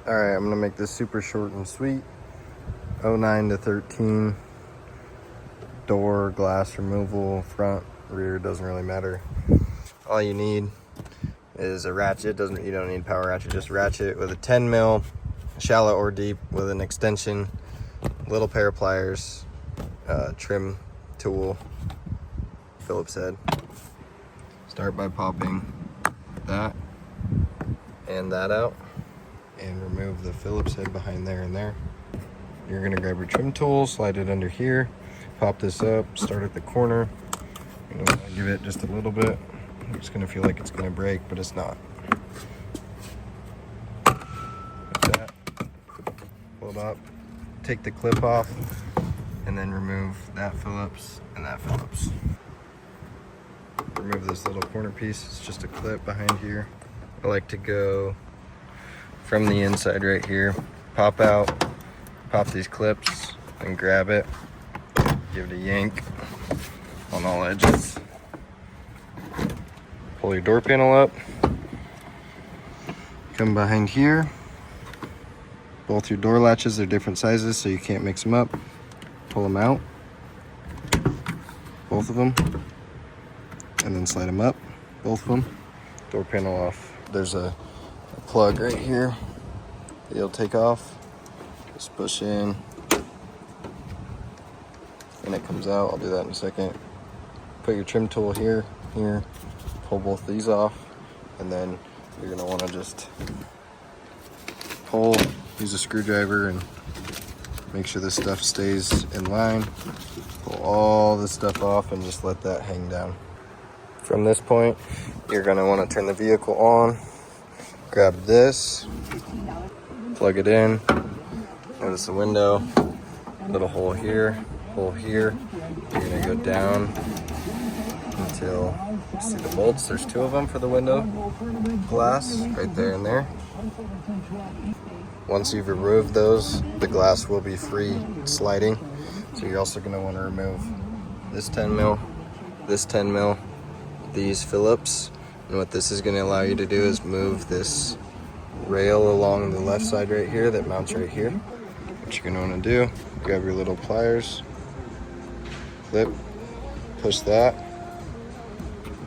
All right, I'm gonna make this super short and sweet. 09 to 13. Door, glass removal, front, rear, doesn't really matter. All you need is a ratchet. You don't need power ratchet, just ratchet with a 10 mil, shallow or deep, with an extension, little pair of pliers, trim tool, Phillips head. Start by popping that and that out and remove the Phillips head behind there and there. You're gonna grab your trim tool, slide it under here, pop this up, start at the corner. You know, give it just a little bit. It's gonna feel like it's gonna break, but it's not. Like that. Pull it up, take the clip off, and then remove that Phillips and that Phillips. Remove this little corner piece. It's just a clip behind here. I like to go from the inside right here, pop out, pop these clips, and grab it. Give it a yank on all edges. Pull your door panel up. Come behind here. Both your door latches are different sizes, so you can't mix them up. Pull them out, both of them, and then slide them up, both of them. Door panel off. There's a plug right here that you'll take off. Just push in, and it comes out. I'll do that in a second. Put your trim tool here, pull both these off, and then you're gonna wanna just pull, use a screwdriver and make sure this stuff stays in line. Pull all this stuff off and just let that hang down. From this point, you're gonna wanna turn the vehicle on, grab this, plug it in, notice the window, little hole here, hole here. You're gonna go down until you see the bolts. There's 2 of them for the window glass, right there and there. Once you've removed those, the glass will be free sliding. So you're also gonna wanna remove this 10 mil, this 10 mil, these Phillips. And what this is gonna allow you to do is move this rail along the left side right here that mounts right here. What you're gonna wanna do, grab your little pliers, clip, push that,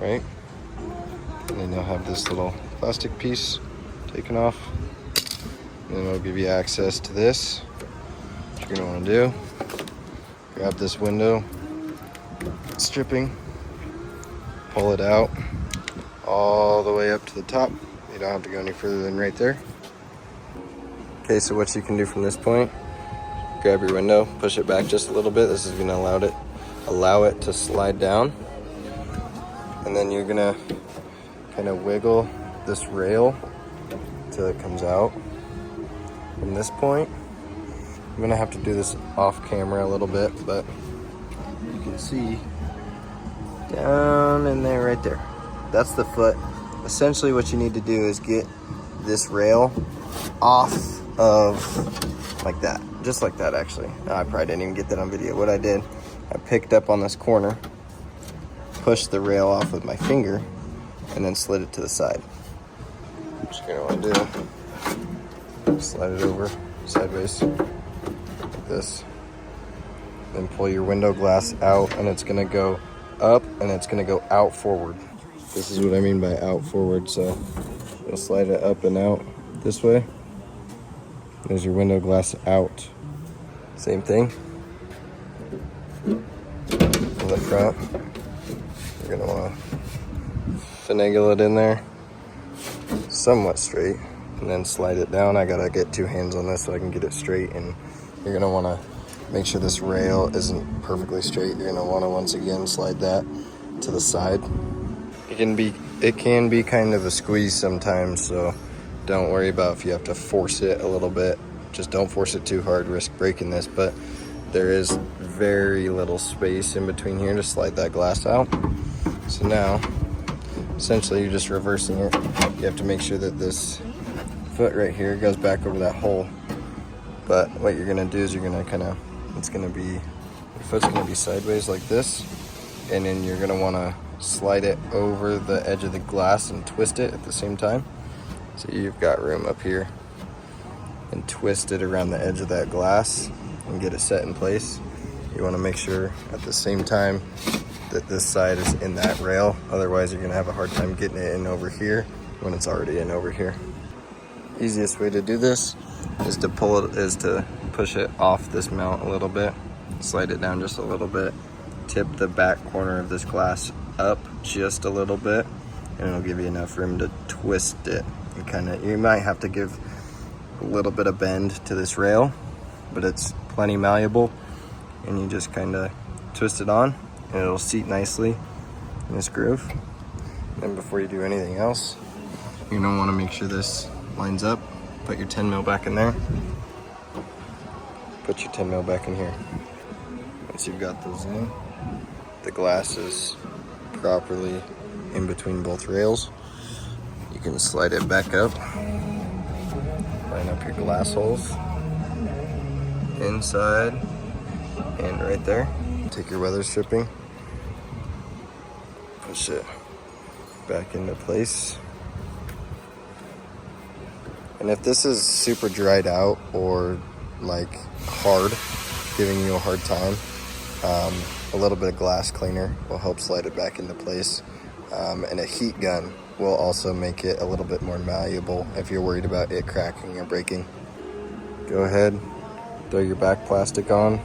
right? And then you'll have this little plastic piece taken off. And then it'll give you access to this. What you're gonna wanna do, grab this window stripping, pull it out all the way up to the top. You don't have to go any further than right there. Okay, so what you can do from this point, grab your window, push it back just a little bit. This is gonna allow it to slide down. And then you're gonna kind of wiggle this rail till it comes out. From this point, I'm gonna have to do this off camera a little bit, but you can see down in there, right there. That's the foot. Essentially what you need to do is get this rail off of, like that, just like that actually. No, I probably didn't even get that on video. What I did, I picked up on this corner, pushed the rail off with my finger, and then slid it to the side. What you're gonna wanna do, slide it over sideways, like this. Then pull your window glass out, and it's gonna go up, and it's gonna go out forward. This is what I mean by out forward. So you'll slide it up and out this way. There's your window glass out. Same thing. In the front, you're gonna wanna finagle it in there, somewhat straight, and then slide it down. I gotta get 2 hands on this so I can get it straight, and you're gonna wanna make sure this rail isn't perfectly straight. You're gonna wanna, once again, slide that to the side. It can be kind of a squeeze sometimes, so don't worry about if you have to force it a little bit. Just don't force it too hard, risk breaking this, but there is very little space in between here to slide that glass out. So now, essentially you're just reversing it. You have to make sure that this foot right here goes back over that hole. But what you're gonna do is you're gonna your foot's gonna be sideways like this, and then you're gonna wanna slide it over the edge of the glass and twist it at the same time. So you've got room up here and twist it around the edge of that glass and get it set in place. You want to make sure at the same time that this side is in that rail, otherwise you're going to have a hard time getting it in over here when it's already in over here. Easiest way to do this is to push it off this mount a little bit, slide it down just a little bit, tip the back corner of this glass up just a little bit, and it'll give you enough room to twist it. You might have to give a little bit of bend to this rail, but it's plenty malleable, and you just kind of twist it on and it'll seat nicely in this groove. Then before you do anything else, you're gonna want to make sure this lines up. Put your 10 mil back in there. Put your 10 mil back in here. Once you've got those in, the glass is properly in between both rails. You can slide it back up. Line up your glass holes inside and right there. Take your weather stripping, push it back into place. And if this is super dried out or like hard, giving you a hard time, a little bit of glass cleaner will help slide it back into place. And a heat gun will also make it a little bit more malleable if you're worried about it cracking or breaking. Go ahead, throw your back plastic on,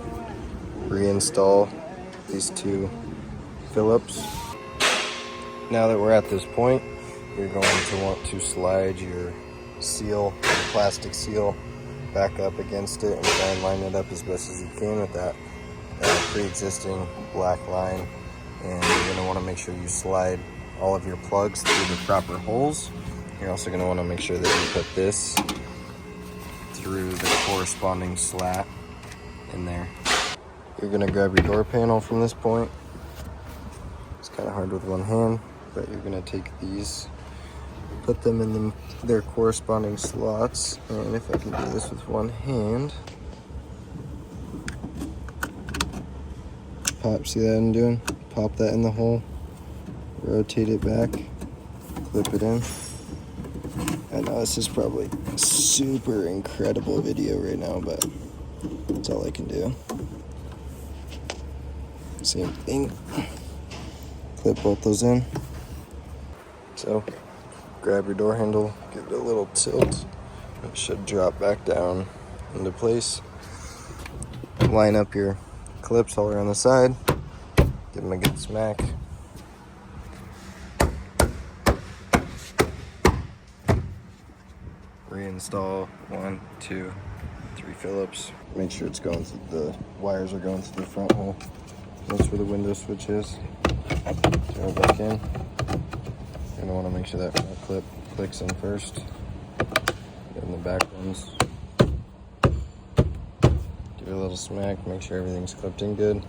reinstall these two Phillips. Now that we're at this point, you're going to want to slide your seal, your plastic seal, back up against it and try and line it up as best as you can with that pre-existing black line. And you're going to want to make sure you slide all of your plugs through the proper holes. You're also going to want to make sure that you put this through the corresponding slat in there. You're going to grab your door panel from this point. It's kind of hard with one hand, but you're going to take these, put them in their corresponding slots, and if I can do this with one hand, pop, see that I'm doing? Pop that in the hole, rotate it back, clip it in. I know this is probably super incredible video right now, but that's all I can do. Same thing. Clip both those in. So, grab your door handle, give it a little tilt. It should drop back down into place. Line up your clips all around the side. Give them a good smack. Reinstall 1, 2, 3 Phillips. Make sure it's going through, the wires are going through the front hole. That's where the window switch is. Throw it back in. You're gonna want to make sure that front clip clicks in first. Then the back ones. Give it a little smack, make sure everything's clipped in good.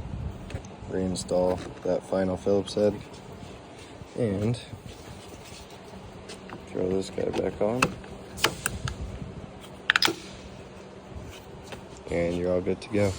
Reinstall that final Phillips head. And throw this guy back on. And you're all good to go.